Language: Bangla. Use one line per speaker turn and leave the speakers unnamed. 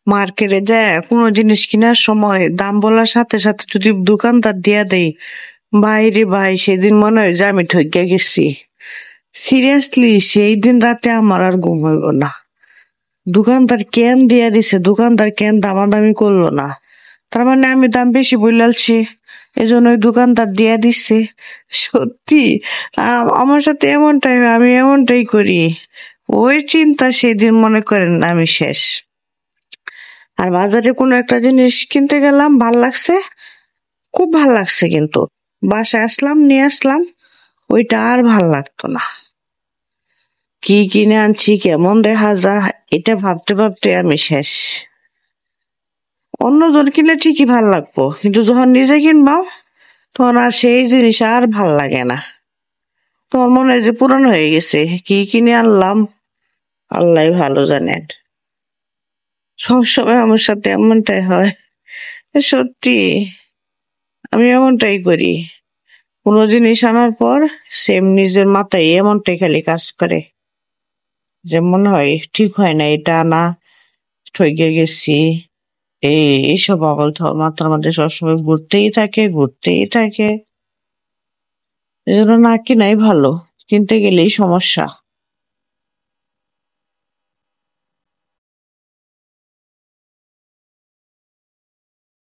মার্কেটে যায় কোনো জিনিস কেনার সময় দাম বলার সাথে সাথে যদি দোকানদার দিয়া দেয়, ভাই রে ভাই, সেদিন মনে হয় যে আমি ঠকিয়া গেছি। সিরিয়াসলি সেই দিন রাতে আমার আর ঘুম হইব না। দোকানদার কেন দিয়া দিছে, দোকানদার কেন দামাদামি করলো না, তার মানে আমি দাম বেশি বললালছি, এজন্য ওই দোকানদার দিয়া দিচ্ছে। সত্যি আমার সাথে এমনটাই হয়, আমি এমনটাই করি। ওই চিন্তা সেদিন মনে করেন আমি শেষ। আর বাজারে কোনো একটা জিনিস কিনতে গেলাম, ভাল লাগছে, খুব ভাল লাগছে, কিন্তু বাসায় আসলাম, নিয়ে আসলাম, ওইটা আর ভাল লাগতো না। কি কিনে আনছি, কেমন দেখা যায়, এটা ভাবতে ভাবতে আমি শেষ। অন্যজন কিনলে ঠিকই ভাল লাগবো, কিন্তু যখন নিজে কিনবাম তখন আর সেই জিনিস আর ভাল লাগে না। তখন মনে হয় যে পুরানো হয়ে গেছে, কি কিনে আনলাম আল্লাহ ভালো জানেন। সবসময় আমার সাথে এমনটাই হয়। সত্যি আমি এমনটাই করি। কোনো জিনিস আনার পর সেম নিজের মাথায় এমনটাই খালি কাজ করে, যে মনে হয় ঠিক হয় না, এটা আনা, ঠকে গেছি, এইসব আবল মাথার মধ্যে সবসময় ঘুরতেই থাকে। এজন্য না কিনাই ভালো, কিনতে গেলেই সমস্যা।